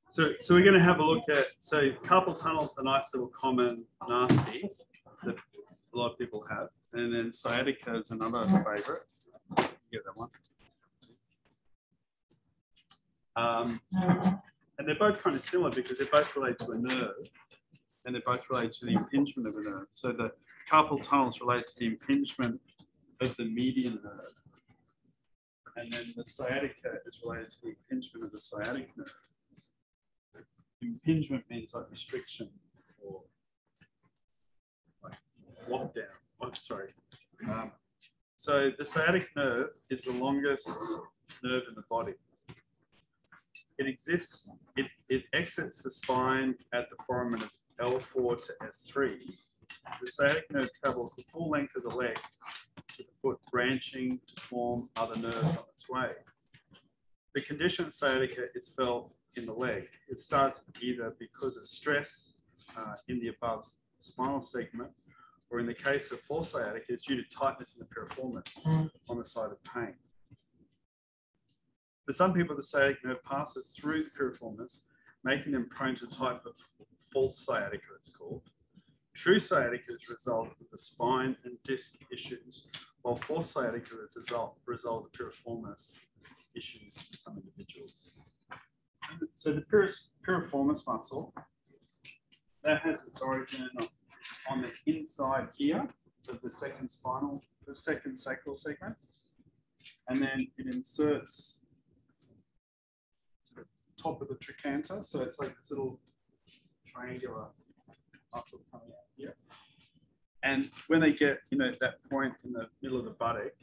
So we're going to have a look at, so carpal tunnels are nice little common nasty that a lot of people have. And then sciatica is another favorite. Get that one. And they're both kind of similar because they're both related to a nerve and they're both related to the impingement of a nerve. So the carpal tunnels relate to the impingement of the median nerve. And then the sciatica is related to the impingement of the sciatic nerve. Impingement means like restriction or like lockdown. Oh, sorry. So the sciatic nerve is the longest nerve in the body. It exists, it exits the spine at the foramen of L4 to S3. The sciatic nerve travels the full length of the leg to the foot, branching to form other nerves on its way. The condition of sciatica is felt in the leg. It starts either because of stress in the above spinal segment, or in the case of full sciatica, it's due to tightness in the piriformis on the side of pain. For some people, the sciatic nerve passes through the piriformis, making them prone to a type of false sciatica, it's called. True sciatica is a result of the spine and disc issues, while false sciatica is a result of piriformis issues in some individuals. So the piriformis muscle, that has its origin on the inside here of the second sacral segment, and then it inserts to the top of the trochanter. So it's like this little triangular muscle coming out here. And when they get, that point in the middle of the buttock,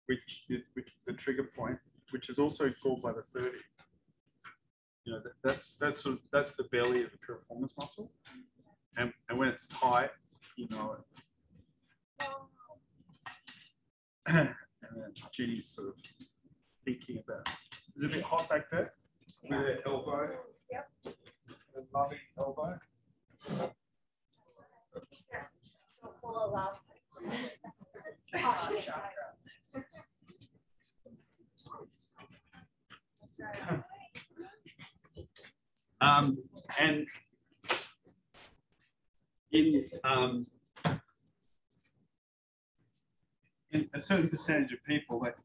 which is the trigger point, which is also called by the 30. That's the belly of the piriformis muscle, and when it's tight, you know it. And then Judy's sort of thinking about. Is it a bit hot back there? With her elbow. Yep. The loving elbow. Full of love. And in a certain percentage of people, that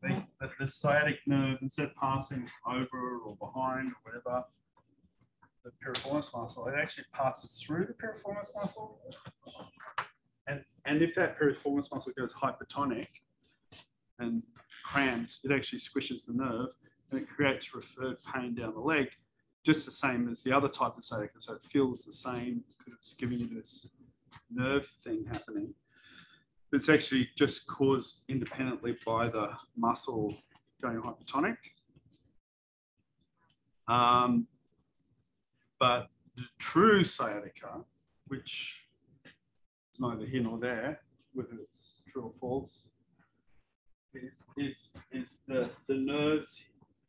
the sciatic nerve, instead of passing over or behind or whatever, the piriformis muscle, it actually passes through the piriformis muscle. And if that piriformis muscle goes hypertonic and cramps, it actually squishes the nerve and it creates referred pain down the leg, just the same as the other type of sciatica. So it feels the same because it's giving you this nerve thing happening. It's actually just caused independently by the muscle going hypertonic. But the true sciatica, which is neither here nor there, whether it's true or false, is the nerves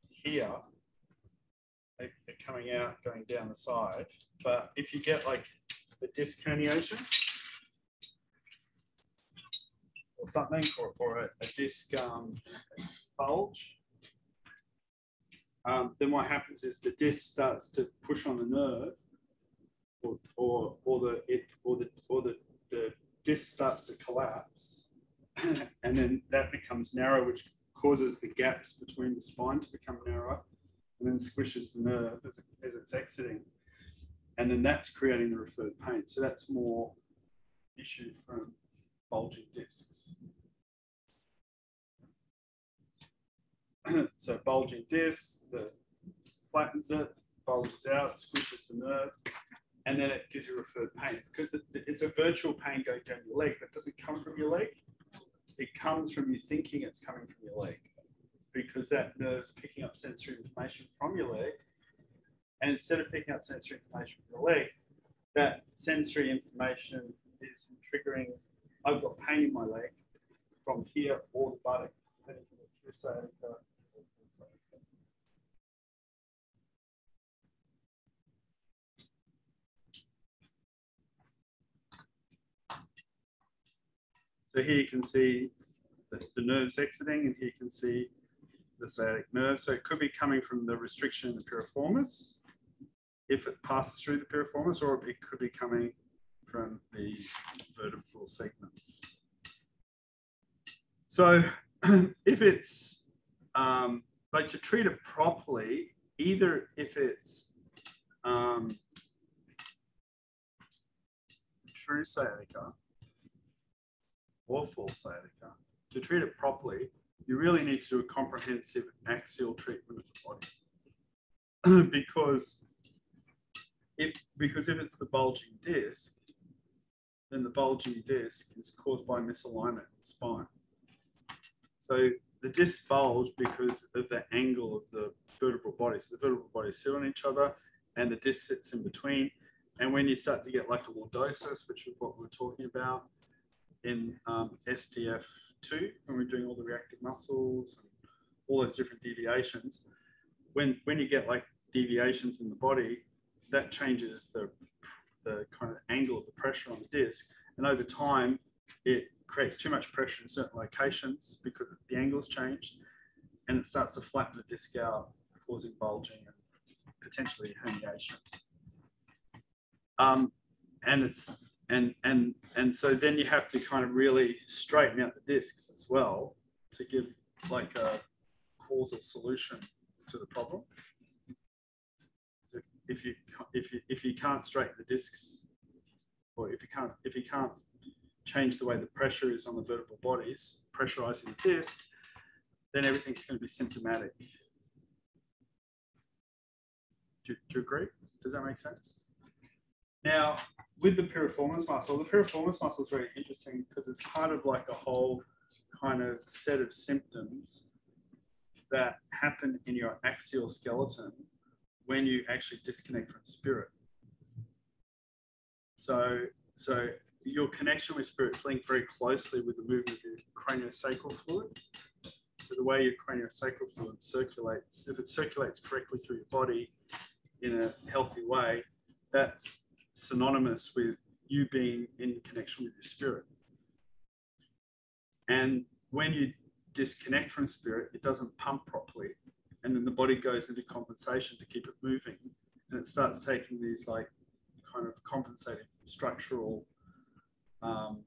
here are coming out, going down the side. But if you get like a disc herniation or something, or a disc bulge, then what happens is the disc starts to push on the nerve, or the disc starts to collapse, and then that becomes narrow, which causes the gaps between the spine to become narrower, and then squishes the nerve as it's exiting, and then that's creating the referred pain. So that's more issue from bulging discs. So bulging disc, flattens it, bulges out, squishes the nerve, and then it gives you referred pain because it's a virtual pain going down your leg, but it doesn't come from your leg. It comes from you thinking it's coming from your leg because that nerve's picking up sensory information from your leg. And instead of picking up sensory information from your leg, that sensory information is triggering, I've got pain in my leg from here or the buttock, depending on the true sciatica. So here you can see the nerves exiting, and here you can see the sciatic nerve. So it could be coming from the restriction in the piriformis, if it passes through the piriformis, or it could be coming from the vertebral segments. So if it's, but to treat it properly, either if it's true sciatica or false sciatica, to treat it properly, you really need to do a comprehensive axial treatment of the body. because if it's the bulging disc, then the bulging disc is caused by misalignment in the spine. So the discs bulge because of the angle of the vertebral bodies. The vertebral bodies sit on each other and the disc sits in between. And when you start to get like a lordosis, which is what we're talking about in SDF2, when we're doing all the reactive muscles and all those different deviations, when you get like deviations in the body, that changes the kind of angle of the pressure on the disc. And over time, it creates too much pressure in certain locations because the angle's changed, and it starts to flatten the disc out, causing bulging and potentially herniation. And so then you have to kind of really straighten out the discs as well to give like a causal solution to the problem. So if you can't straighten the discs, or if you can't change the way the pressure is on the vertebral bodies, pressurizing the disc, then everything's going to be symptomatic. Do you agree? Does that make sense? Now, with the piriformis muscle is very interesting because it's part of like a whole kind of set of symptoms that happen in your axial skeleton when you actually disconnect from spirit. So your connection with spirit is linked very closely with the movement of your craniosacral fluid. So the way your craniosacral fluid circulates, if it circulates correctly through your body in a healthy way, that's synonymous with you being in connection with your spirit. And when you disconnect from spirit, it doesn't pump properly. And then the body goes into compensation to keep it moving. And it starts taking these like kind of compensating structural kind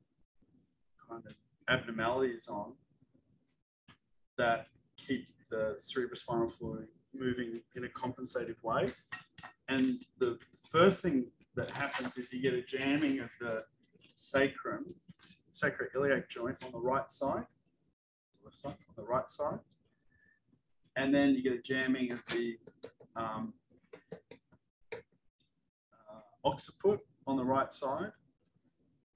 of abnormalities on that keep the cerebrospinal fluid moving in a compensative way. And the first thing that happens is you get a jamming of the sacroiliac joint on the right side, on the right side. And then you get a jamming of the occiput on the right side.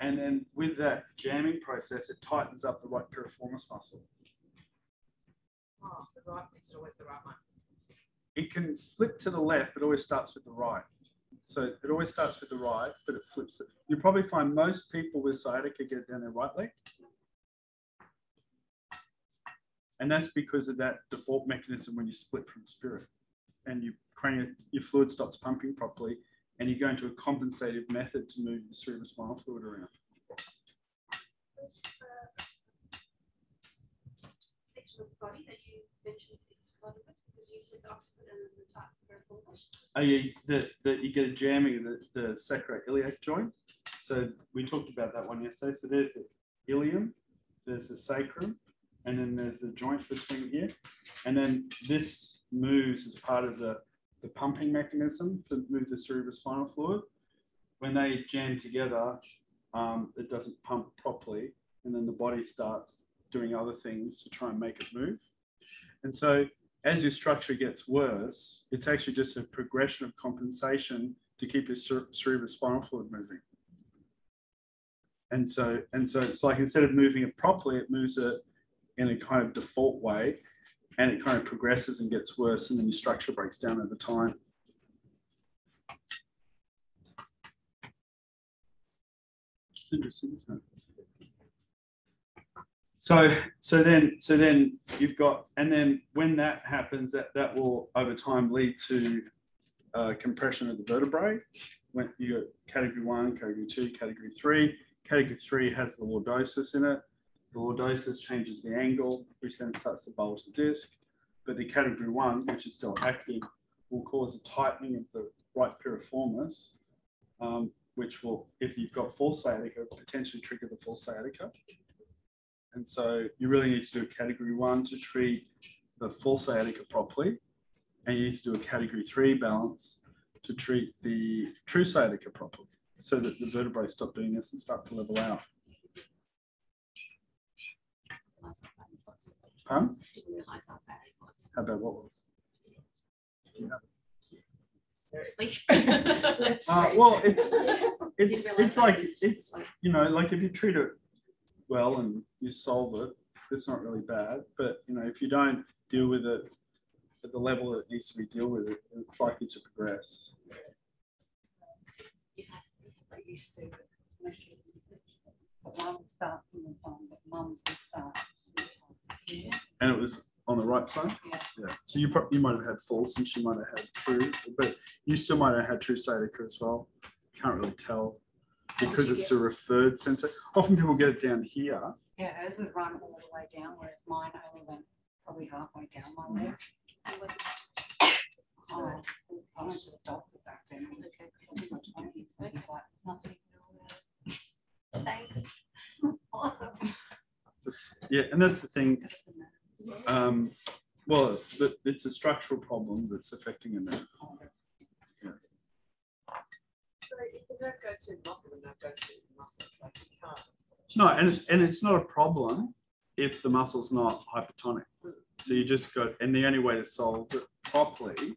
And then with that jamming process, it tightens up the right piriformis muscle. Oh, the right, it's always the right one. It can flip to the left, but always starts with the right. So it always starts with the right, but it flips it. You probably find most people with sciatica get down their right leg. And that's because of that default mechanism when you split from spirit and your fluid stops pumping properly and you go into a compensative method to move the cerebrospinal fluid around. Section of the body that you mentioned is a lot of it, because you said the occiput and the type of piriformis. Oh yeah, you get a jamming of the sacroiliac joint. So we talked about that one yesterday. So there's the ilium, there's the sacrum, and then there's the joint between here. And then this moves as part of the pumping mechanism to move the cerebrospinal fluid. When they jam together, it doesn't pump properly, and then the body starts doing other things to try and make it move. And so as your structure gets worse, it's actually just a progression of compensation to keep your cerebrospinal fluid moving. And so it's like instead of moving it properly, it moves it in a kind of default way, and it kind of progresses and gets worse, and then your structure breaks down over time. It's interesting, isn't it? So then you've got, and then when that happens, that will over time lead to compression of the vertebrae. When you got category 1, category 2, category 3. Category 3 has the lordosis in it. The lordosis changes the angle, which then starts to bulge the disc. but the category 1, which is still active, will cause a tightening of the right piriformis, which will, if you've got full sciatica, potentially trigger the full sciatica. And so you really need to do a category 1 to treat the full sciatica properly, and you need to do a category 3 balance to treat the true sciatica properly, so that the vertebrae stop doing this and start to level out. Didn't realise how bad it was. How bad what was? Seriously. Well, it's like you know, like if you treat it well and you solve it, it's not really bad. But you know, if you don't deal with it at the level that it needs to be dealt with, it's likely to progress. You have to get used to it. But mum would start from the time, but mums would start. Yeah. And it was on the right side? Yeah. So you might have had false and she might have had true, but you still might have had true sciatica as well. Can't really tell because it's a referred sensor. Often people get it down here. Yeah, hers would run all the way down, whereas mine only went probably halfway down my leg. I went to the doctor back then. Okay, because I was in my 20s, and he's like, nothing at all. Thanks. Yeah, and that's the thing. Well, it's a structural problem that's affecting a nerve. Yeah. So if the nerve goes through the muscle, the nerve goes through the muscle. It's like you can't. No, and it's not a problem if the muscle's not hypertonic. So you just got, and the only way to solve it properly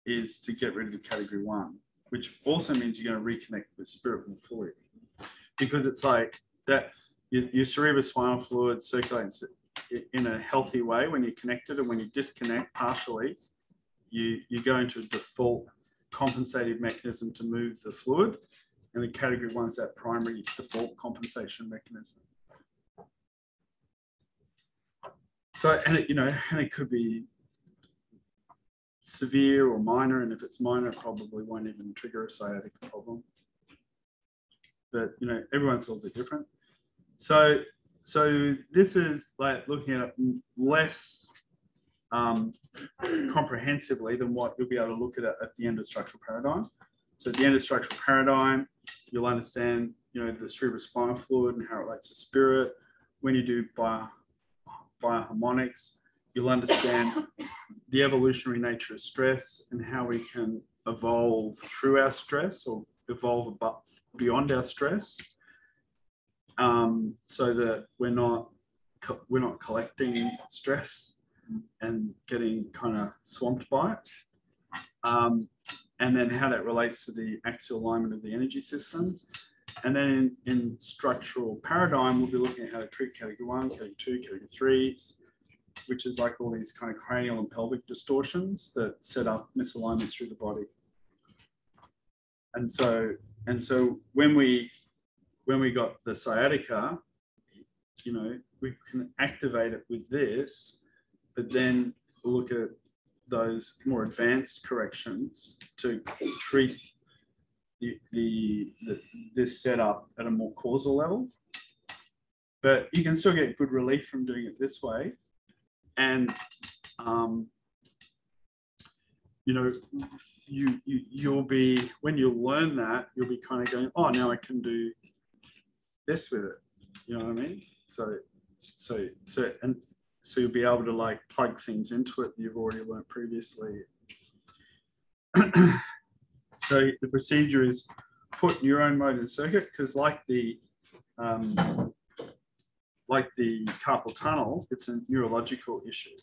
is to get rid of the category 1, which also means you're going to reconnect with spirit more fully, because it's like that your cerebrospinal fluid circulates in a healthy way when you're connected, and when you disconnect partially, you go into a default compensative mechanism to move the fluid, and the category 1's that primary default compensation mechanism. So, and it could be severe or minor, and if it's minor, it probably won't even trigger a sciatica problem. But everyone's a little bit different. So this is like looking at it less comprehensively than what you'll be able to look at the end of structural paradigm. So at the end of structural paradigm, you'll understand, the cerebrospinal fluid and how it relates to spirit. When you do bioharmonics, you'll understand the evolutionary nature of stress and how we can evolve through our stress or evolve beyond our stress, so that we're not collecting stress and getting kind of swamped by it. And then how that relates to the axial alignment of the energy systems. And then in structural paradigm, we'll be looking at how to treat category 1, category 2, category 3, which is like all these kind of cranial and pelvic distortions that set up misalignments through the body. And so when we got the sciatica, we can activate it with this, but then we'll look at those more advanced corrections to treat this setup at a more causal level. But you can still get good relief from doing it this way. And, you'll be, when you learn that, you'll be kind of going, oh, now I can do this with it. You know what I mean? So you'll be able to like plug things into it that you've already learned previously. So the procedure is put neurone mode in circuit, because like the carpal tunnel, it's a neurological issue.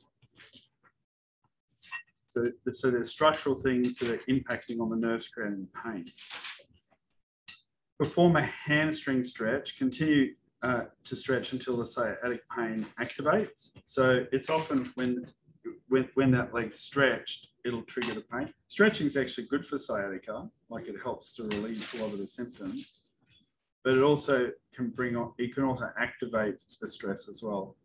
So there's structural things that are impacting on the nerves, creating pain. Perform a hamstring stretch. Continue to stretch until the sciatic pain activates. So it's often when that leg's stretched, it'll trigger the pain. Stretching is actually good for sciatica, like it helps to relieve a lot of the symptoms, but it also can also activate the stress as well.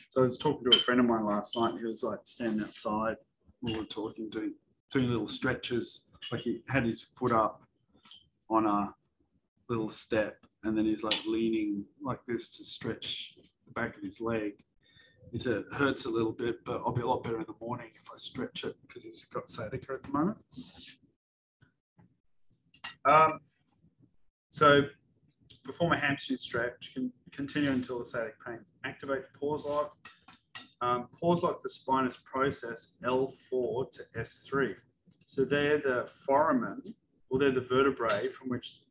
So I was talking to a friend of mine last night, who was like standing outside, we were talking, doing little stretches, like he had his foot up on a little step, and then he's like leaning like this to stretch the back of his leg. is it hurts a little bit, but I'll be a lot better in the morning if I stretch it because he's got sciatica at the moment. So perform a hamstring stretch, continue until the sciatic pain. Activate the pause lock. Pause lock the spinous process L4 to S3. So they're the foramen, or they're the vertebrae from which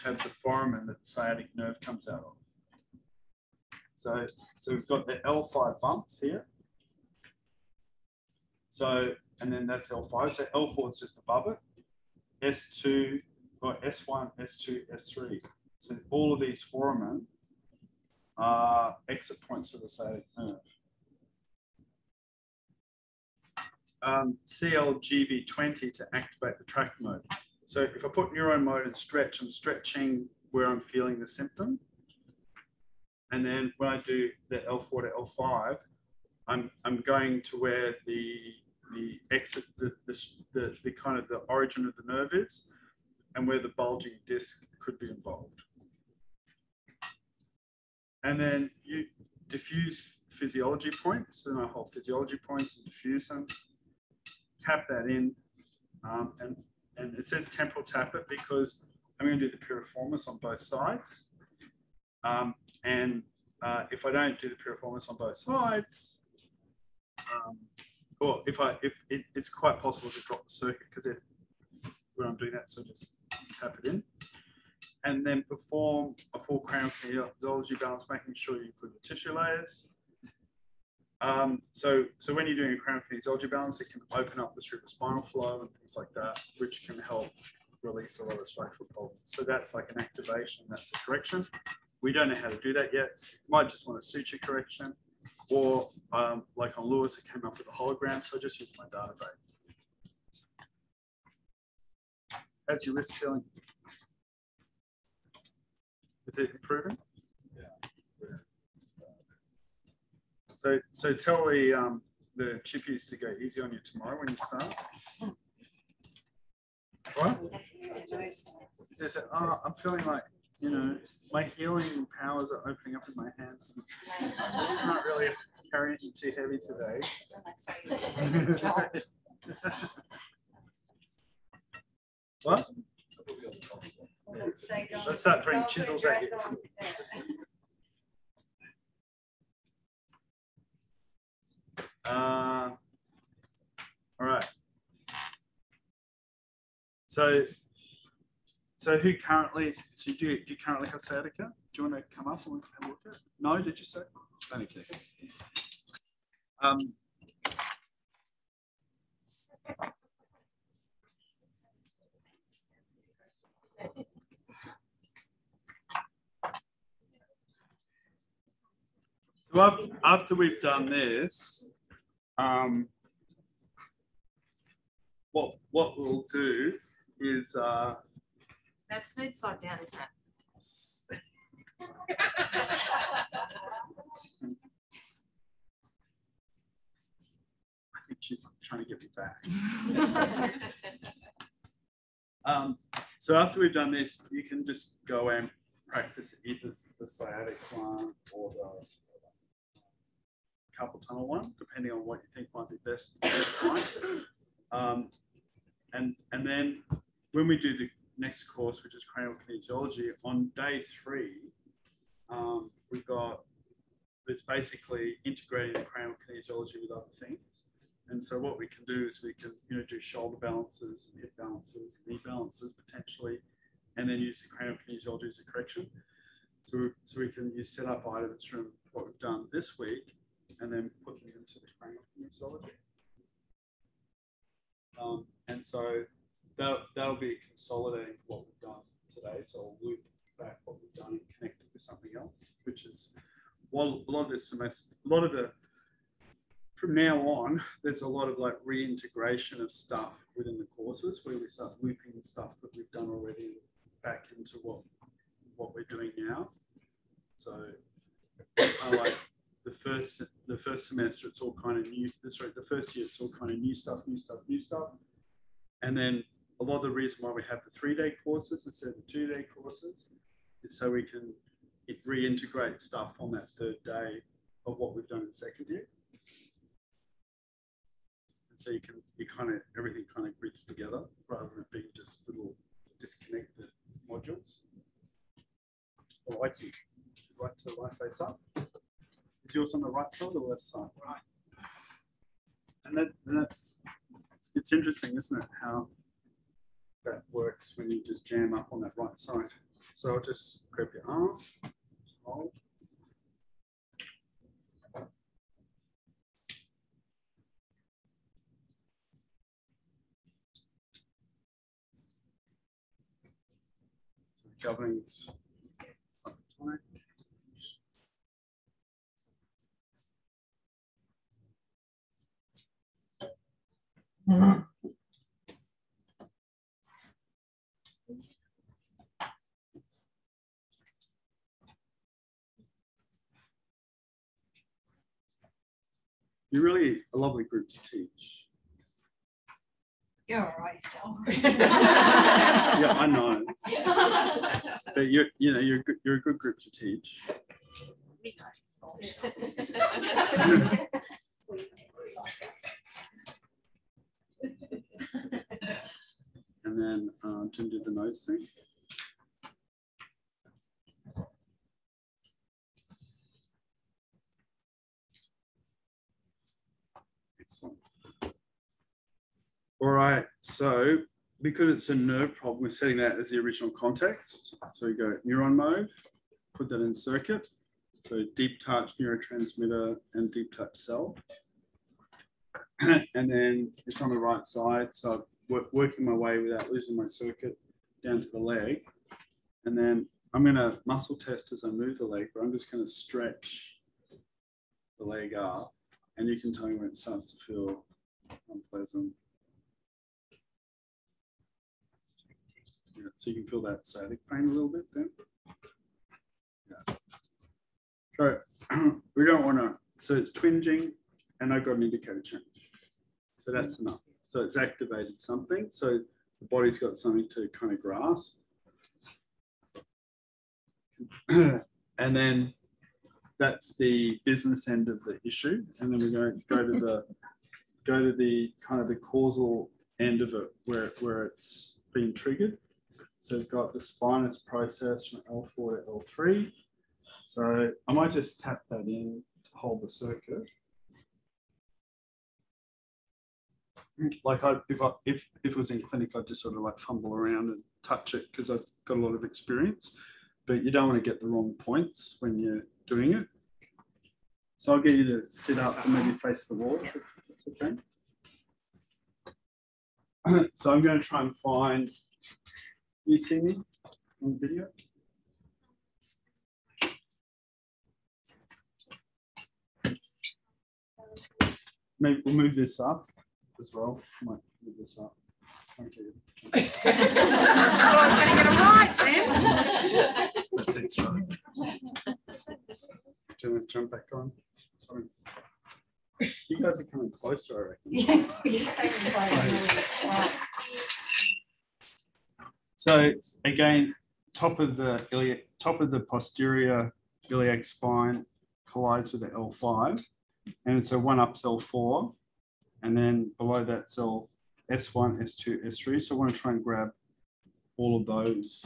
have the foramen that the sciatic nerve comes out of. So we've got the L5 bumps here. So, and then that's L5. So L4 is just above it. S2, or S1, S2, S3. So all of these foramen are exit points for the sciatic nerve. CLGV20 to activate the track mode. So if I put neuro mode and stretch, I'm stretching where I'm feeling the symptom. And then when I do the L4 to L5, I'm going to where the exit, the kind of the origin of the nerve is, and where the bulging disc could be involved. And then you diffuse physiology points, and I hold physiology points and diffuse them. Tap that in, and it says temporal tap it because I'm going to do the piriformis on both sides. If I don't do the piriformis on both sides, or it's quite possible to drop the circuit because when I'm doing that, so just tap it in. And then perform a full cranial kinesiology balance, making sure you include the tissue layers. So when you're doing a cranial kinesiology balance, it can open up the cerebrospinal flow and things like that, which can help release a lot of structural problems. So that's like an activation, that's a correction. We don't know how to do that yet. You might just want a suture correction, or like on Lewis, it came up with a hologram, so I just use my database. How's your wrist feeling? Is it improving? Yeah. So tell the chippies to go easy on you tomorrow when you start. What? So say, oh, I'm feeling like, you know, my healing powers are opening up in my hands. I can't really carry anything too heavy today. What? Let's start throwing chisels at you. All right. So who currently? So do you currently have sciatica? Do you want to come up and have a look at it? No, did you say? Okay. So after we've done this, what we'll do is That's smooth side down, isn't it? I think she's trying to get me back. So after we've done this, you can just go and practice either the sciatic one or the carpal tunnel one, depending on what you think might be best. And then when we do the next course, which is cranial kinesiology, on day 3, we've got, it's basically integrating the cranial kinesiology with other things. And so what we can do is we can, you know, do shoulder balances, hip balances, knee balances potentially, and then use the cranial kinesiology as a correction. So we can use set up items from what we've done this week and then put them into the cranial kinesiology. And so that'll be consolidating what we've done today. So I'll loop back what we've done and connect it with something else, which is a lot of this semester, from now on, there's a lot of like reintegration of stuff within the courses where we start looping stuff that we've done already back into what we're doing now. So like the first semester, it's all kind of new. Sorry, the first year, it's all kind of new stuff. And then a lot of the reason why we have the 3-day courses instead of the 2-day courses is so we can reintegrate stuff on that 3rd day of what we've done in second year. And so everything kind of gets together rather than being just little disconnected modules. All righty, right to right face up. Is yours on the right side or the left side? Right. And it's interesting, isn't it, how that works when you just jam up on that right side. So I'll just grab your arm, hold. So governing's up tight. You're really a lovely group to teach. You're all right, so. Yeah, I know. But you're a good group to teach. And then Jim did the nose thing. Excellent. All right, so because it's a nerve problem, we're setting that as the original context. So we go neuron mode, put that in circuit. So deep touch neurotransmitter and deep touch cell. And then it's on the right side. So I'm working my way without losing my circuit down to the leg. And then I'm going to muscle test as I move the leg, but I'm just going to stretch the leg up. And you can tell me when it starts to feel unpleasant. Yeah, so you can feel that sciatic pain a little bit then. Yeah. So we don't want to, so it's twinging and I've got an indicator change. So that's enough. So it's activated something. So the body's got something to kind of grasp. And then that's the business end of the issue. And then we go to the kind of the causal end of it where it's been triggered. So we've got the spinous process from L4 to L3. So I might just tap that in to hold the circuit. Like if it was in clinic, I'd just sort of like fumble around and touch it because I've got a lot of experience, but you don't want to get the wrong points when you're doing it. So I'll get you to sit up and maybe face the wall, if that's okay. So I'm going to try and find, you see me on video? Maybe we'll move this up as well. Might move this up. Okay. I was going to get it right then. That's it, right. Do you want to jump back on? Sorry. You guys are coming closer, I reckon. So again, top of the posterior iliac spine collides with the L5, and it's a 1 up cell 4, and then below that cell S1, S2, S3. So I want to try and grab all of those,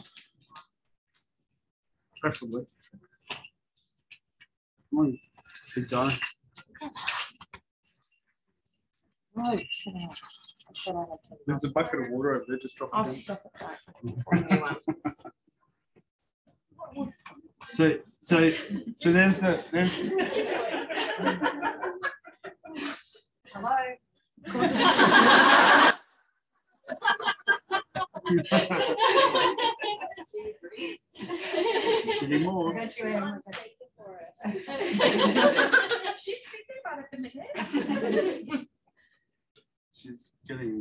preferably. Come on, big guy. Right. There's a bucket of water over there, just drop it I'll down. stop it back. So there's Hello. Any more? I got you in. She's thinking about it in the head. She's getting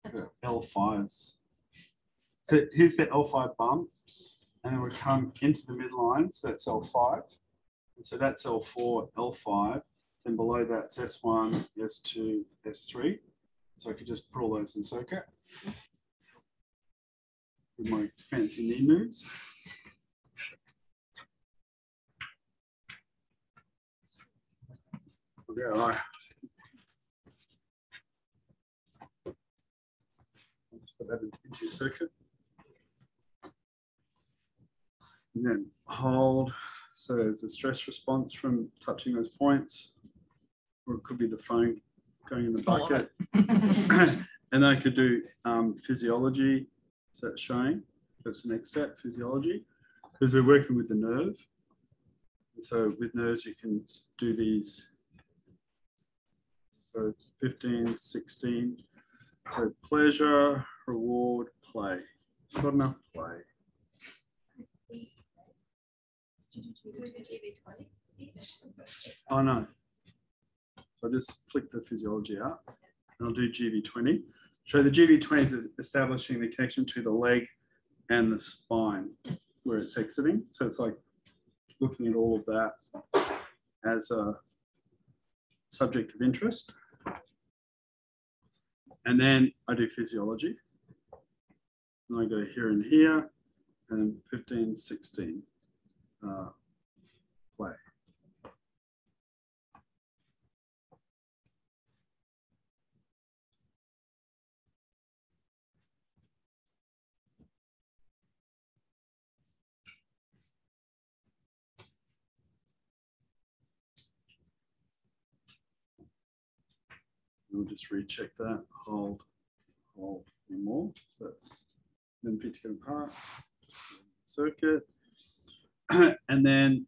the L5s. So here's the L5 bumps, and then we come into the midline, so that's L5. And so that's L4, L5. Then below that's S1, S2, S3. So I could just put all those in circuit with my fancy knee moves. go. Put that into your circuit. And then hold. So there's a stress response from touching those points, or it could be the phone going in the bucket. And I could do physiology. So that's showing. That's the next step, physiology, because we're working with the nerve. And so with nerves, you can do these. So 15, 16. So pleasure, reward, play. Got enough play. Oh no. So I just flick the physiology out and I'll do GV20. So the GV20 is establishing the connection to the leg and the spine where it's exiting. So it's like looking at all of that as a subject of interest. And then I do physiology. And I go here and here, and 15, 16, play. We'll just recheck that, hold, and more. So that's then fit to get apart, circuit. And then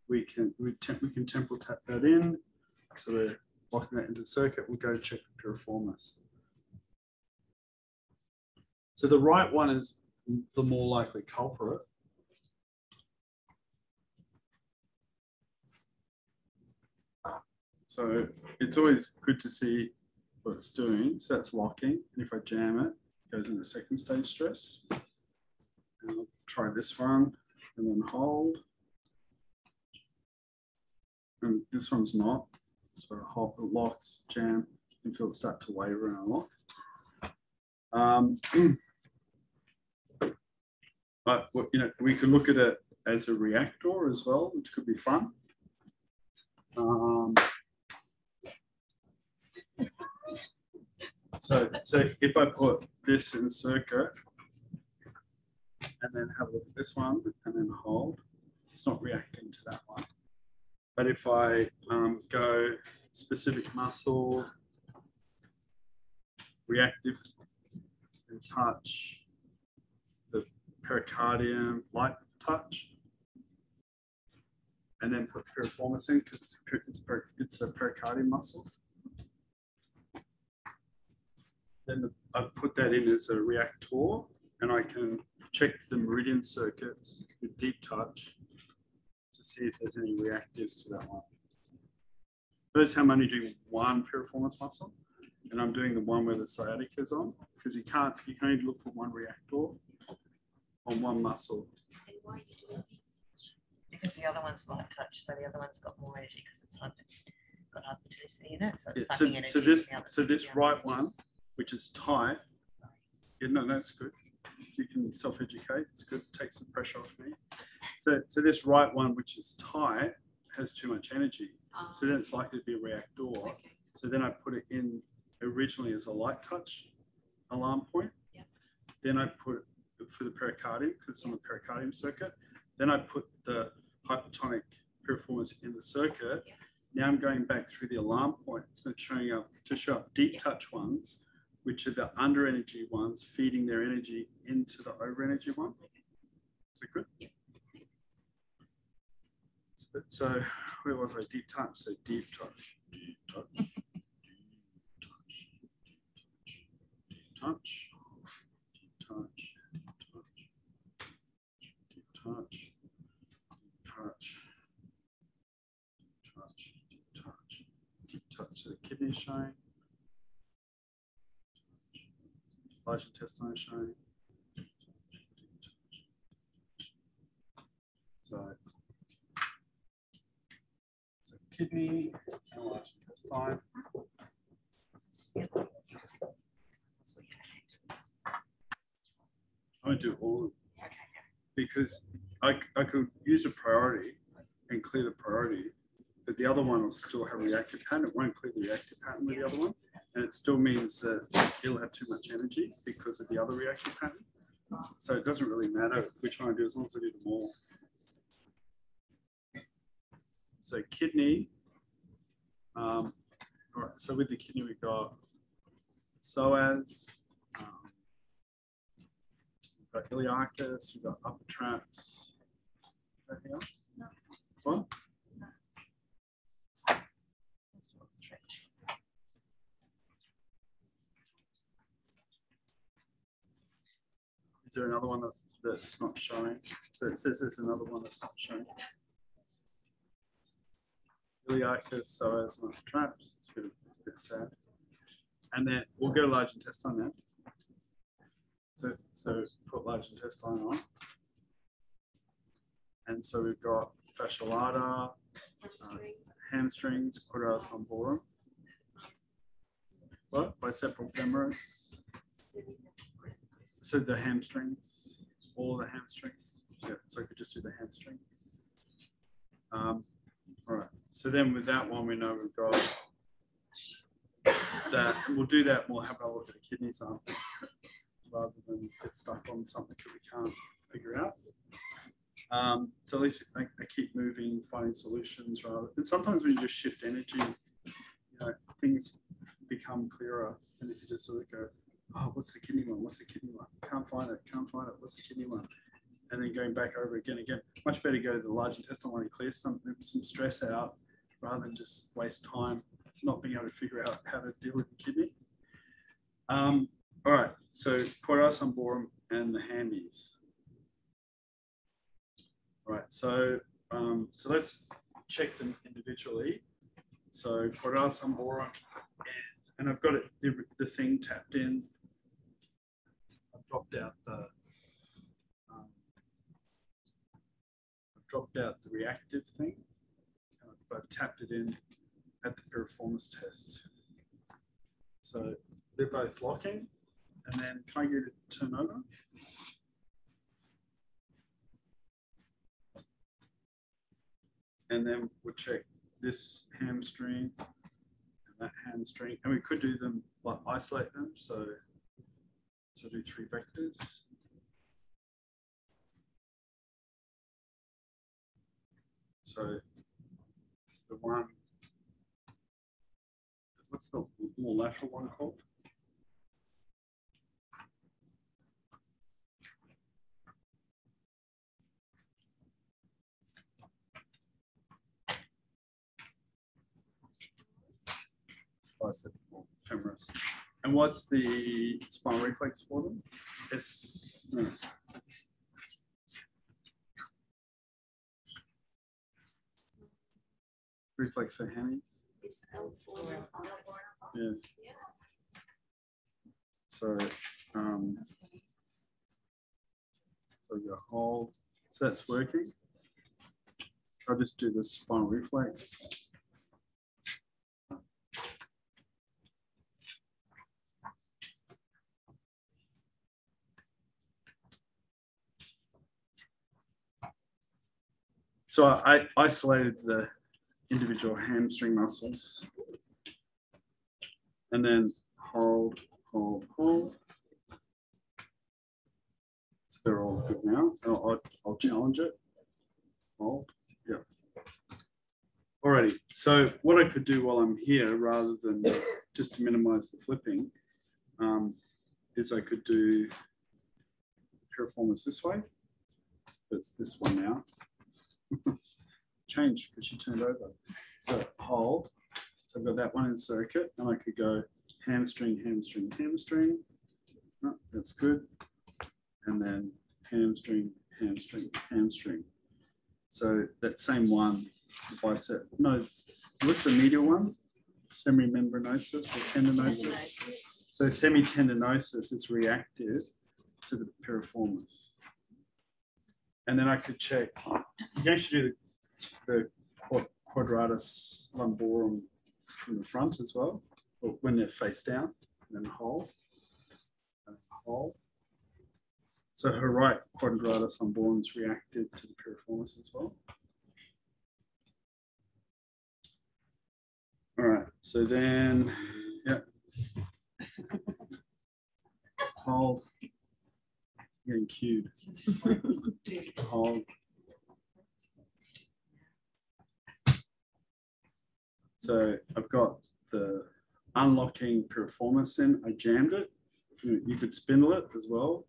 we can temporal tap that in. So we're locking that into the circuit. We'll go check the piriformis. So the right one is the more likely culprit. So it's always good to see what it's doing. So that's locking. And if I jam it, it goes into second stage stress. And I'll try this one and then hold. And this one's not. So hold, it locks, jam, and feel it start to waver and unlock. But we could look at it as a reactor as well, which could be fun. So if I put this in circuit and then have a look at this one and then hold, it's not reacting to that one. But if I go specific muscle, reactive, and touch the pericardium, light touch, and then put piriformis in because it's a pericardium muscle. Then I put that in as a reactor, and I can check the meridian circuits with deep touch to see if there's any reactives to that one. Notice how I'm only doing one piriformis muscle, and I'm doing the one where the sciatica is on, because you can only look for one reactor on one muscle. And why are you doing that? Because the other one's light touch, so the other one's got more energy because it's got hypertonicity in it, so it's sucking energy. So this right one, which is tight, yeah, no, it's good. You can self-educate. It's good. Take some pressure off me. So this right one, which is tight, has too much energy. So then it's likely to be a reactor. Okay. So then I put it in originally as a light touch alarm point. Yep. Then I put it for the pericardium because it's on the pericardium circuit. Then I put the hypertonic piriformis in the circuit. Yep. Now I'm going back through the alarm points and showing up to show up deep touch ones, which are the under energy ones, feeding their energy into the over energy one. Is that good? Yep. So where was I? Deep touch. So deep touch, deep touch, deep touch, deep touch, deep touch, deep touch, deep touch, deep touch, deep touch, deep touch. So the kidney showing. Large intestine showing. So kidney and large intestine. I would do all of them because I could use a priority and clear the priority, but the other one will still have a reactive pattern. It won't clear the reactive pattern with the other one. And it still means that it'll have too much energy because of the other reactive pattern. So it doesn't really matter which one I do as long as I do them all. So kidney. All right, so with the kidney, we've got psoas, we've got iliacus, we've got upper traps. Anything else? No. What? Is there another one that's not showing? So it says there's another one that's not showing. Iliacus, psoas, and upper traps. It's a bit sad. And then we'll go large intestine then. So put large intestine on. And so we've got fascia lata, hamstrings, quadratus lumborum. What? Bicepral femoris. So the hamstrings, all the hamstrings. Yeah, so I could just do the hamstrings. All right. So then with that one, we know we've got that. We'll do that. We'll have a look at the kidneys after, rather than get stuck on something that we can't figure out. So at least I keep moving, finding solutions rather. And sometimes when you just shift energy, you know, things become clearer. And if you just sort of go, oh, what's the kidney one? What's the kidney one? Can't find it. Can't find it. What's the kidney one? And then going back over again. Much better go to the large intestine one and clear some stress out rather than just waste time not being able to figure out how to deal with the kidney. All right. So quadratus lumborum and the hammies. All right. So let's check them individually. So quadratus lumborum, and I've got it the thing tapped in. I've dropped out the reactive thing. I've tapped it in at the piriformis test. So they're both locking. And then can I get it to turn over? And then we'll check this hamstring and that hamstring. And we could do them, like isolate them. So do 3 vectors. So the one, what's the more lateral one called? Bicepral femoris. And what's the spinal reflex for them? It's reflex for hammies. It's L4. Yeah. So you hold. So that's working. So I'll just do the spinal reflex. So I isolated the individual hamstring muscles and then hold. So they're all good now. I'll challenge it. Hold. Yeah. Alrighty. So what I could do while I'm here, rather than just to minimize the flipping, is I could do piriformis this way. It's this one now. Change because she turned over. So hold. So I've got that one in circuit, and I could go hamstring, hamstring, hamstring. Oh, that's good. And then hamstring, hamstring, hamstring. So that same one, the bicep. No, what's the medial one? Semimembranosus or tendinosis. So semitendinosis is reactive to the piriformis. And then I could check. You can actually do the quadratus lumborum from the front as well, or when they're face down, and then hold, and hold. So her right quadratus lumborum is reactive to the piriformis as well. So then, yeah. Hold. Getting cued. Hold. So I've got the unlocking piriformis in. I jammed it. You could spindle it as well.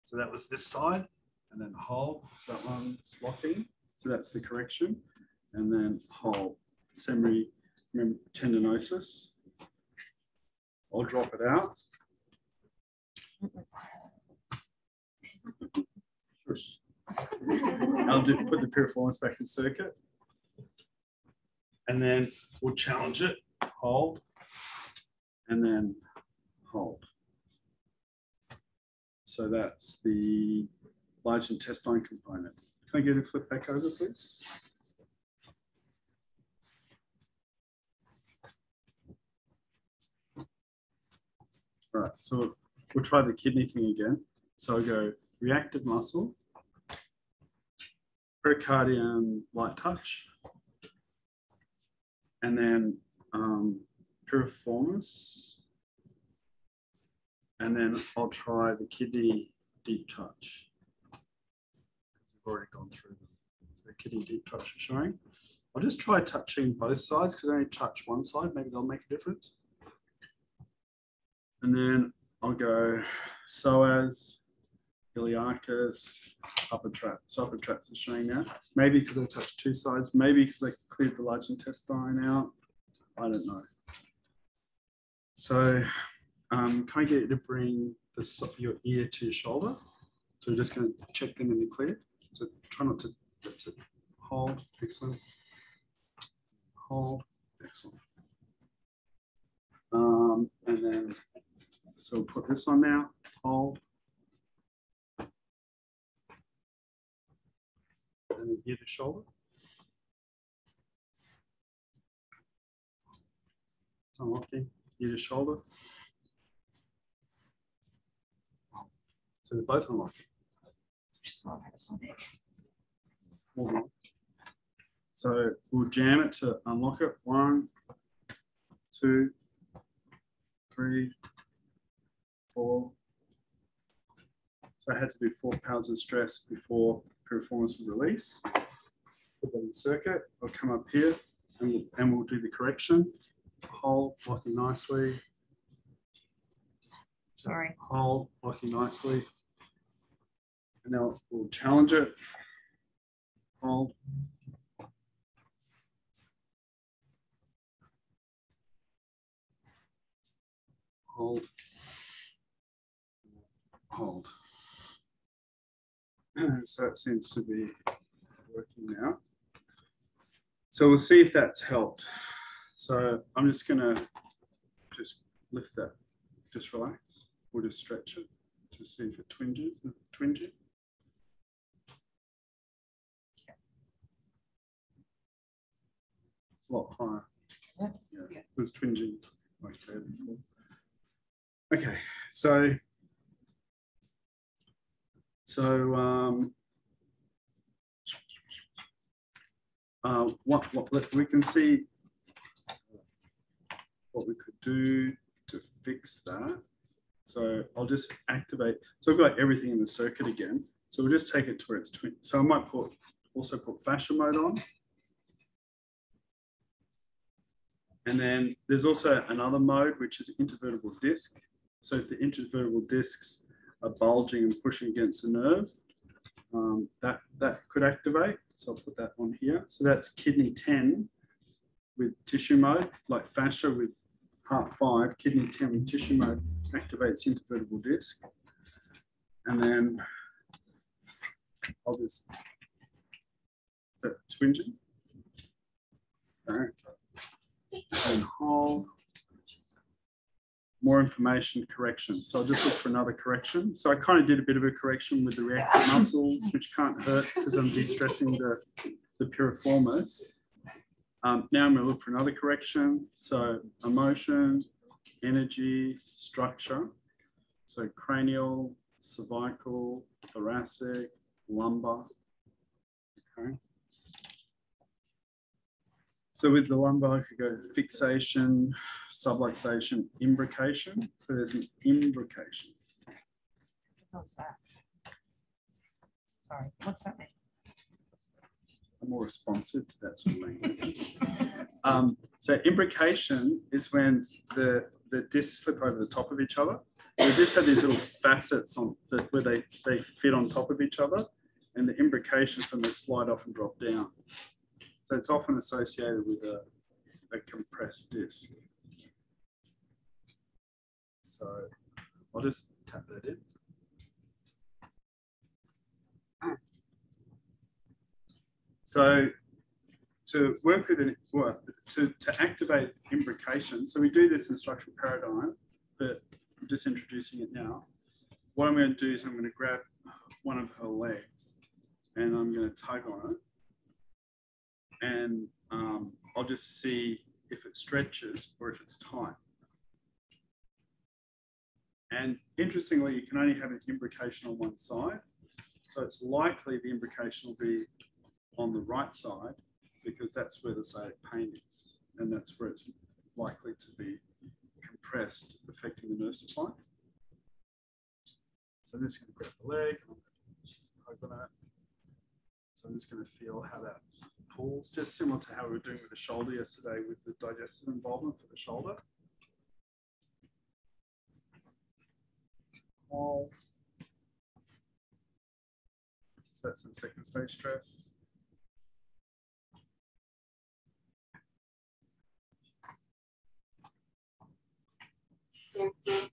So that was this side, and then hold. So that one's locking. So that's the correction. And then hold. Semitendinosus. I'll drop it out. I'll just put the piriformis back in circuit. And then we'll challenge it. Hold. And then hold. So that's the large intestine component. Can I get a flip back over, please? All right, so we'll try the kidney thing again. So I'll go reactive muscle, pericardium light touch, and then piriformis. And then I'll try the kidney deep touch. We've already gone through them. So kidney deep touch is showing. I'll just try touching both sides because I only touch one side. Maybe they'll make a difference. And then I'll go psoas, iliacus, upper tract. So upper tract is showing now. Maybe because I touched two sides. Maybe because I cleared the large intestine out. I don't know. So can I get you to bring your ear to your shoulder? So we're just going to check them in the clear. So try not to, that's it. Hold, excellent. Hold, excellent. And then, so we'll put this on now, hold. And then ear to shoulder. Unlocking, ear to shoulder. So they're both unlocking. Just not have some big. So we'll jam it to unlock it. 1, 2, 3, 4. So I had to do 4 pounds of stress before piriformis was released. Put that in circuit. I'll come up here and we'll do the correction. Hold, locking nicely. Sorry. Hold, locking nicely. And now we'll challenge it. Hold. Hold. Hold. So that seems to be working now. So we'll see if that's helped. So I'm just gonna just lift that, just relax. We'll just stretch it to see if it twinges. Twinging. It's a lot higher. Yeah, it was twinging like that before. Okay, so what we can see what we could do to fix that. So I'll just activate. So I've got everything in the circuit again. So we'll just take it to where it's twin. So I might also put fascia mode on. And then there's also another mode, which is intervertebral disc. So if the intervertebral discs are bulging and pushing against the nerve, that could activate. So I'll put that on here. So that's kidney 10 with tissue mode, like fascia with heart 5, kidney 10 with tissue mode activates intervertebral disc. And then I'll just twinging. All right. And hold. More information, correction. So I'll just look for another correction. So I kind of did a bit of a correction with the reactive muscles, which can't hurt because I'm de-stressing the piriformis. Now I'm going to look for another correction. So emotion, energy, structure. So cranial, cervical, thoracic, lumbar. Okay. So with the lumbar, I could go fixation, subluxation, imbrication. So there's an imbrication. What's that? Sorry, what's that mean? I'm more responsive to that sort of language. So imbrication is when the discs slip over the top of each other. So the discs have these little facets on where they fit on top of each other, and the imbrication is when they slide off and drop down. So it's often associated with a compressed disc. So I'll just tap that in. So to work with it, well, to activate imbrication, so we do this in structural paradigm, but I'm just introducing it now. What I'm going to do is I'm going to grab one of her legs and I'm going to tug on it. And I'll just see if it stretches or if it's tight. And interestingly, you can only have an imbrication on one side. So it's likely the imbrication will be on the right side because that's where the sciatic pain is. And that's where it's likely to be compressed, affecting the nerve supply. So I'm just going to grab the leg, tug on it. So I'm just going to feel how that pulls, just similar to how we were doing with the shoulder yesterday with the digestive involvement for the shoulder. Hold. So that's in second stage stress.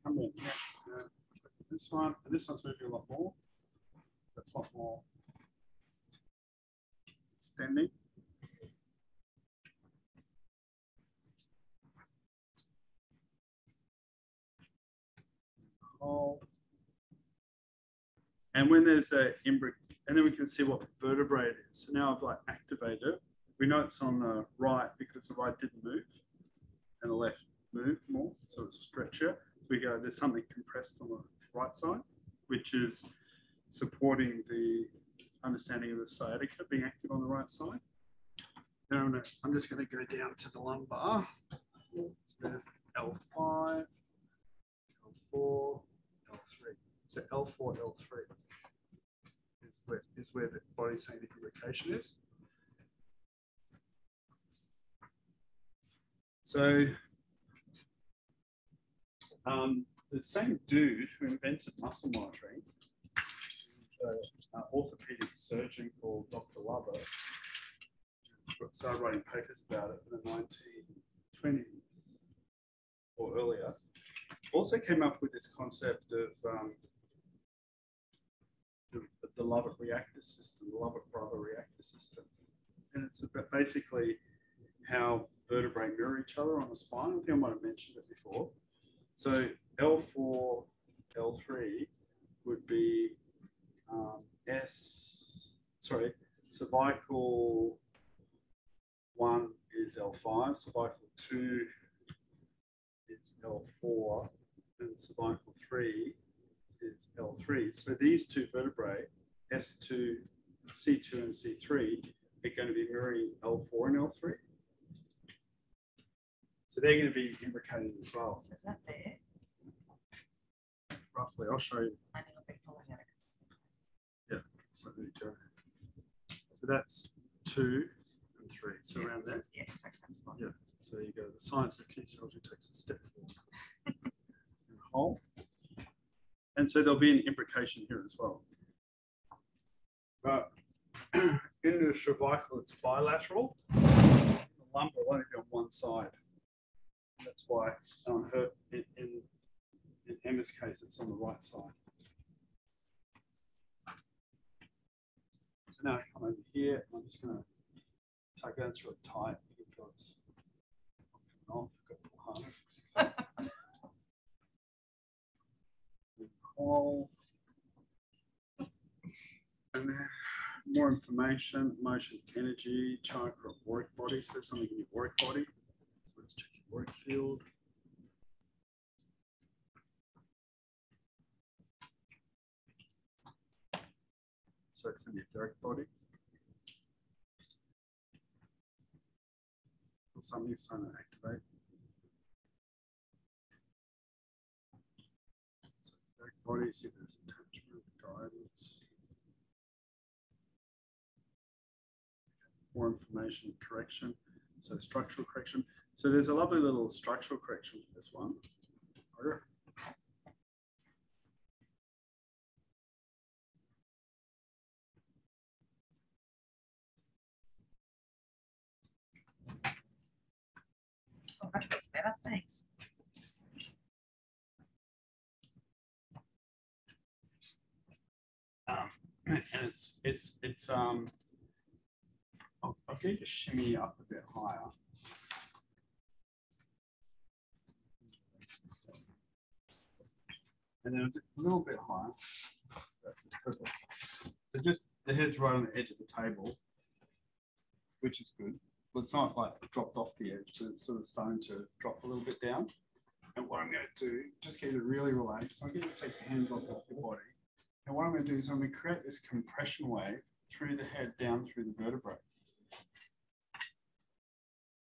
Come in. This one, and this one's moving a lot more. That's a lot more extending. Hold. And when there's a imbric, and then we can see what vertebrae it is. So now I've like activated it. We know it's on the right because the right didn't move and the left moved more. So it's a stretcher. We go, there's something compressed on the right side, which is supporting the understanding of the sciatica being active on the right side. Now I'm just going to go down to the lumbar. So there's L5, L4, L3. So L4, L3 is where the body's saying the imbrication is. So the same dude who invented muscle monitoring, an orthopedic surgeon called Dr. Lover, started writing papers about it in the 1920s or earlier, also came up with this concept of the Lubbock reactor system, the Lubbock brother reactor system. And it's about basically how vertebrae mirror each other on the spine. I think I might have mentioned it before. So L4, L3 would be cervical 1 is L5, cervical 2 is L4, and cervical 3 is L3. So these two vertebrae, S2, C2 and C3, are going to be mirroring L4 and L3. So they're going to be imbricated as well. So is that there? Roughly, I'll show you. I think I'll be pulling it. Yeah, so there you go. So that's 2 and 3. So around there. Yeah, exactly. Yeah. So there you go. The science of kinesiology takes a step forward. And hold. And so there'll be an imbrication here as well. But in the cervical, it's bilateral. The lumbar will only be on one side. That's why on her, in Emma's case, it's on the right side. So now I come over here, and I'm just going to tug that through it tight because I've got the hold. And then more information, motion, energy, chakra, auric body. So something in your auric body. So let's check your auric field. So it's in the etheric body. or something's trying to activate. So back body, see if there's attachment, guidance. More information, correction. So structural correction. So there's a lovely little structural correction for this one. Oh, that looks better, thanks. And I'll get you to shimmy up a bit higher. And then a little bit higher. That's perfect. So just the head's right on the edge of the table, which is good. But it's not like dropped off the edge, so it's sort of starting to drop a little bit down. And what I'm going to do, just get you to really relax. I'm going to take your hands off your body. And what I'm going to do is I'm going to create this compression wave through the head down through the vertebrae.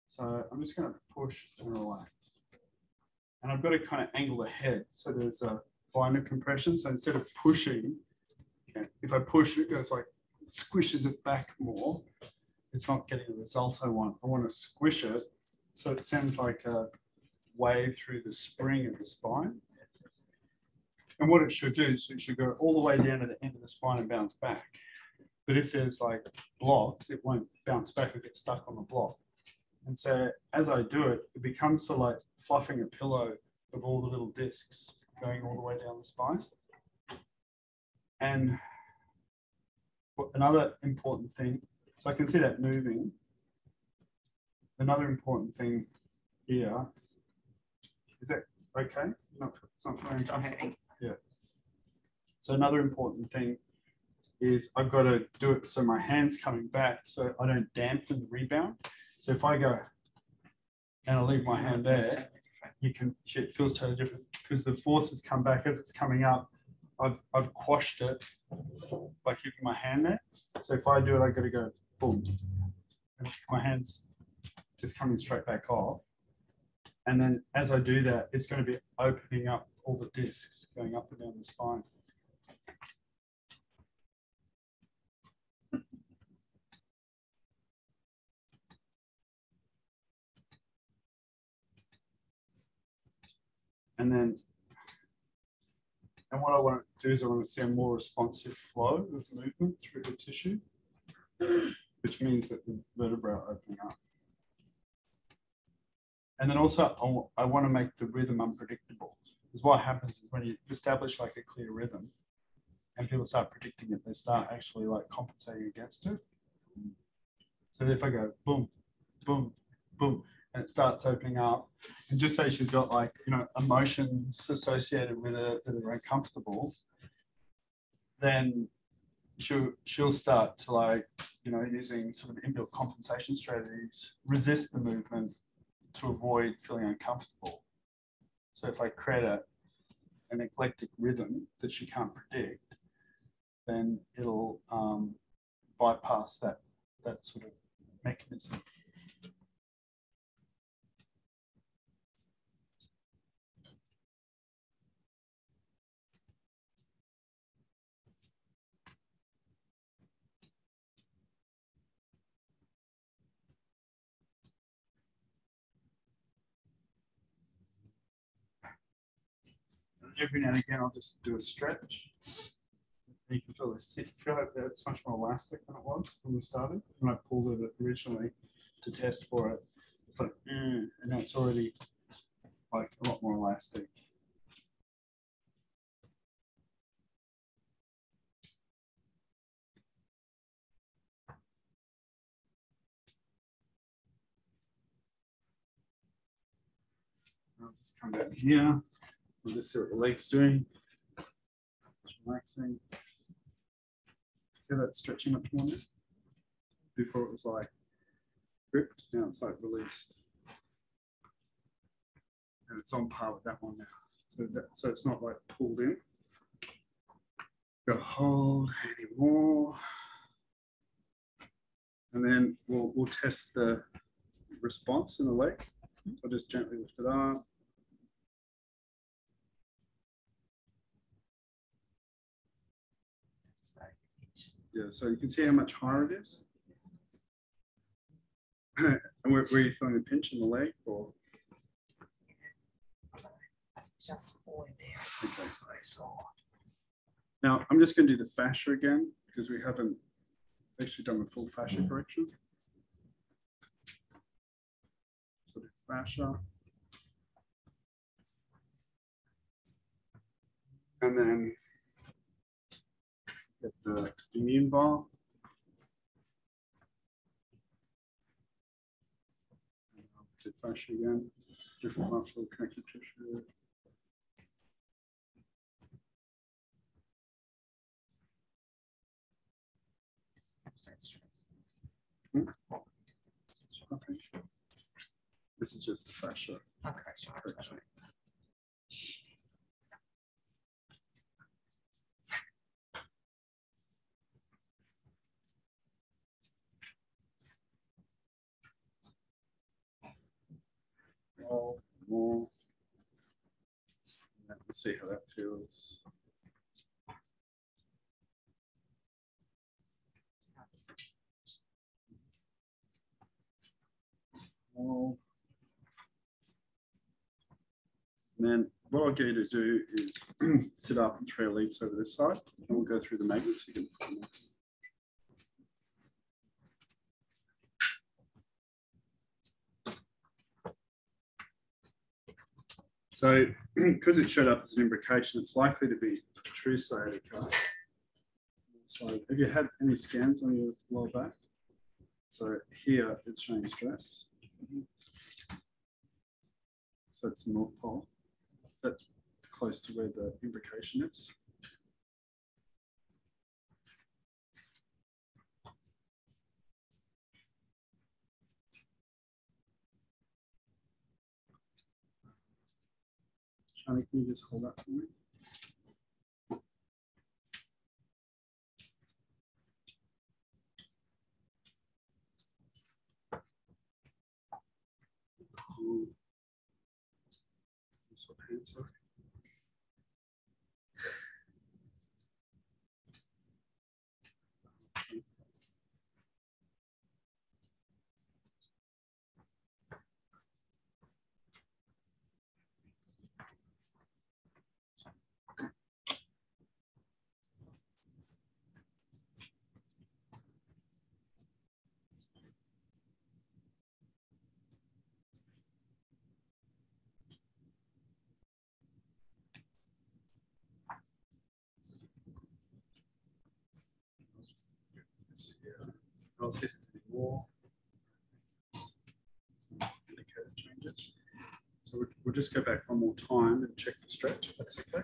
So I'm just going to push and relax. And I've got to kind of angle the head so there's a binder compression. So instead of pushing, if I push, it goes like, squishes it back more. It's not getting the result I want. I want to squish it so it sends like a wave through the spring of the spine. And what it should do is it should go all the way down to the end of the spine and bounce back. But if there's like blocks, it won't bounce back, it gets stuck on the block. And so as I do it, it becomes sort of like fluffing a pillow of all the little discs going all the way down the spine. And another important thing, so I can see that moving. Another important thing here, is that okay? It's not very uncomfortable. Yeah. So another important thing is I've got to do it so my hand's coming back so I don't dampen the rebound. So if I go and I leave my hand there, you can, it feels totally different because the forces come back as it's coming up. I've quashed it by keeping my hand there. So if I do it, I've got to go boom. And my hand's just coming straight back off. And then as I do that, it's going to be opening up all the discs going up and down the spine. And what I want to do is I want to see a more responsive flow of movement through the tissue, which means that the vertebrae are opening up. And then also I want to make the rhythm unpredictable. Because what happens is when you establish like a clear rhythm and people start predicting it, they start actually like compensating against it. So if I go boom, boom, boom, and it starts opening up, and just say she's got like, you know, emotions associated with it that are uncomfortable, then she'll start to like, you know, using sort of inbuilt compensation strategies, resist the movement to avoid feeling uncomfortable. So if I create an eclectic rhythm that she can't predict, then it'll bypass that sort of mechanism. Every now and again, I'll just do a stretch. You can feel this. Feel like it's much more elastic than it was when we started. When I pulled it originally to test for it, it's like, and now it's already like a lot more elastic. I'll just come down here. We'll just see what the leg's doing. Just relaxing. See that stretching much more now? Before it was like gripped, now it's like released. And it's on par with that one now. So it's not like pulled in. Go hold anymore. And then we'll test the response in the leg. So I'll just gently lift it up. Yeah, so you can see how much higher it is. And where are you feeling a pinch in the leg? Or? Just for there. Okay. Now, I'm just going to do the fascia again because we haven't actually done a full fascia correction. So the fascia. And then get the immune bar. The fascia again, different muscle connective tissue. Okay. This is just the fascia. Okay, Correction. More. Let's see how that feels. And then what I'll get you to do is sit up and throw your legs over this side, and we'll go through the magnets. You can put them on. So, because it showed up as an imprecation, it's likely to be true sciatica. So, have you had any scans on your lower back? So here it's showing stress. So it's the North Pole. That's close to where the imprecation is. Charlie, can you just hold that for me? Swap hands, sorry. I'll see if there's any more indicator changes. So we'll just go back one more time and check the stretch, if that's okay.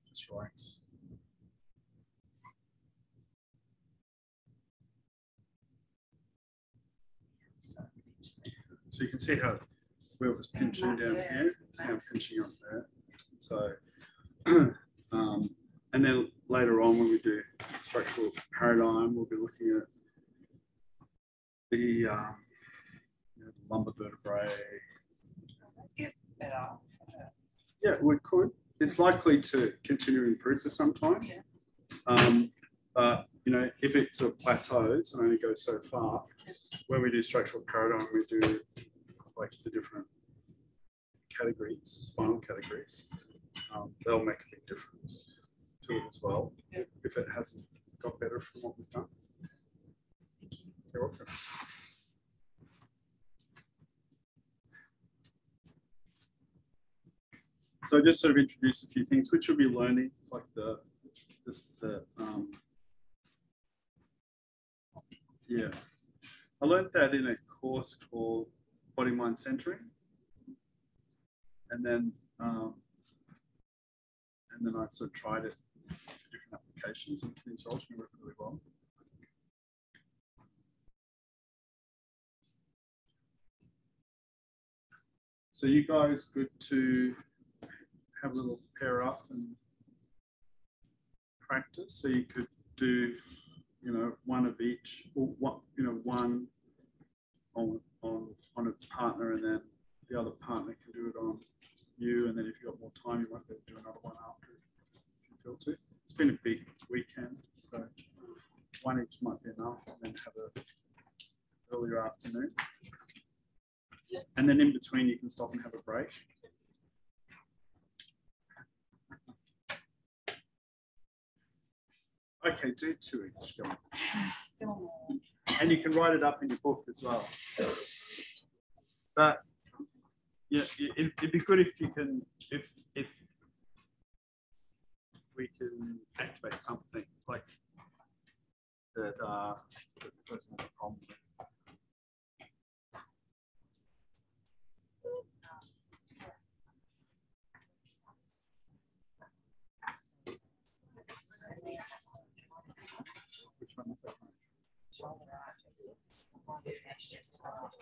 Just relax. So you can see how where it was pinching down here, it's now pinching up there. So, and then later on when we do structural paradigm, we'll be looking at the you know, lumbar vertebrae. Yeah, we could. It's likely to continue to improve for some time. But you know, if it sort of plateaus and only goes so far, when we do structural paradigm, we do like the different categories, spinal categories. They'll make a big difference to it as well if it hasn't got better from what we've done. You're welcome. So I just sort of introduce a few things which you'll be learning, like yeah. I learned that in a course called Body Mind Centering, and then I sort of tried it for different applications, and kinesiology worked really well. So you guys good to have a little pair up and practice. So you could do, you know, one of each, or one, you know, one on a partner, and then the other partner can do it on you. And then if you've got more time, you might be able to do another one after if you feel to. It's been a big weekend, so one each might be enough, and then have a earlier afternoon. And then in between, you can stop and have a break. Okay, do 2 each. And you can write it up in your book as well. But yeah, it'd be good if you can, if we can activate something like that. That's not a problem. Which one is that?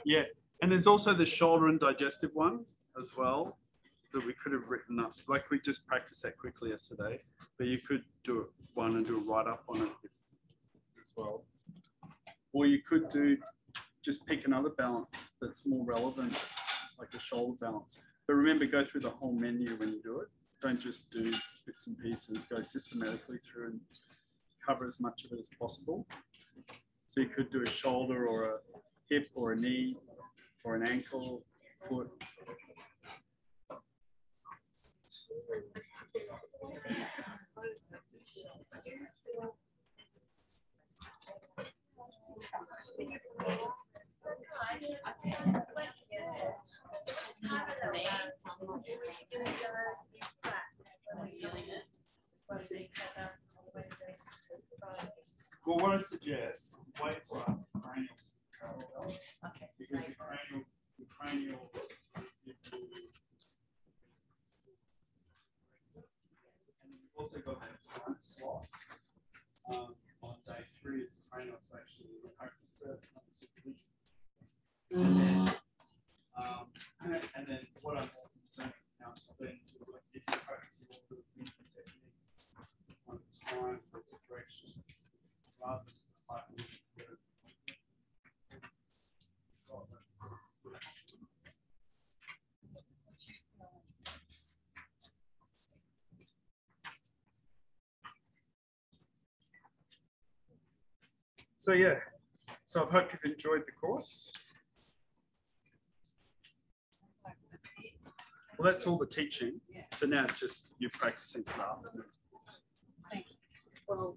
Yeah, and there's also the shoulder and digestive one as well that we could have written up. Like we just practiced that quickly yesterday, but you could do it one and do a write up on it as well. Or you could do just pick another balance that's more relevant, like a shoulder balance. But remember, go through the whole menu when you do it. Don't just do bits and pieces. Go systematically through and cover as much of it as possible. So you could do a shoulder or a hip or a knee or an ankle, foot. Well, what I suggest, wait for cranial parallel, because the cranial and we've also got that time slot on day 3 of the cranial to actually practice it. And then what I'm more concerned now is being to like if you're practicing all the movement techniques on time, it's a direction rather than like so yeah, so I hope you've enjoyed the course. Well, that's all the teaching. So now it's just you practicing for the afternoon. Thank you. Well,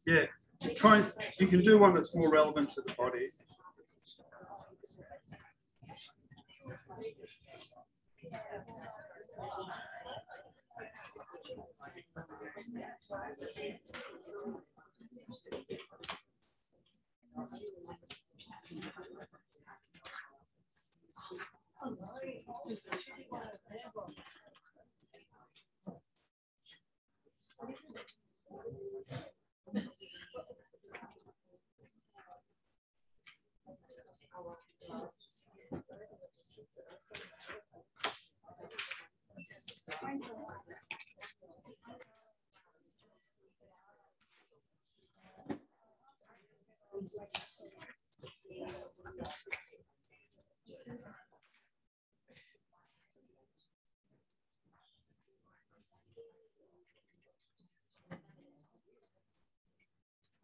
Yeah, try. You can do one that's more relevant to the body.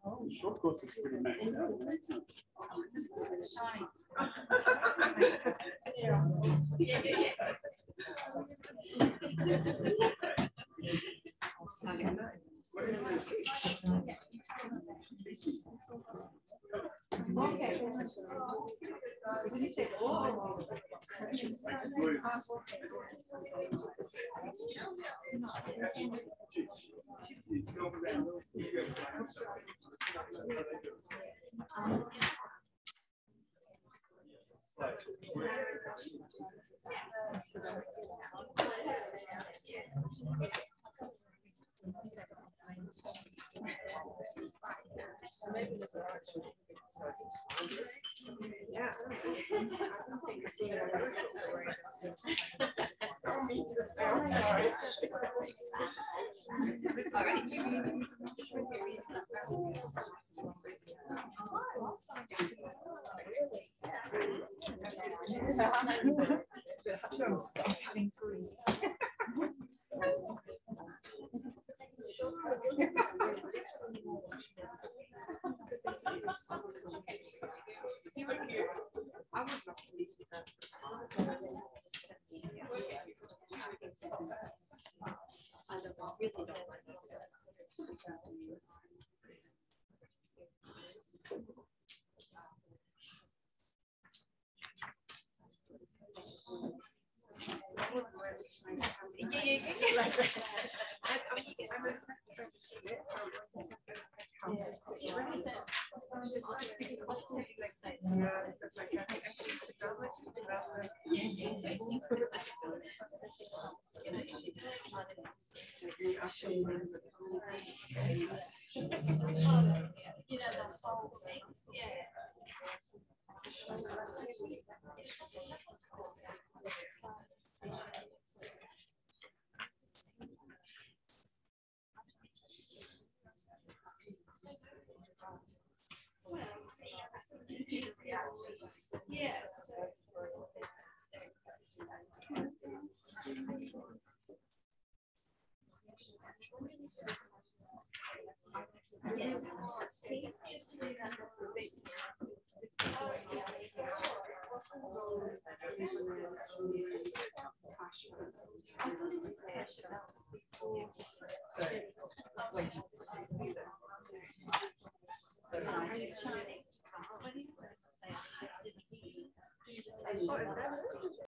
Oh, short course is pretty maxed out, isn't it? Yeah. I don't think I've seen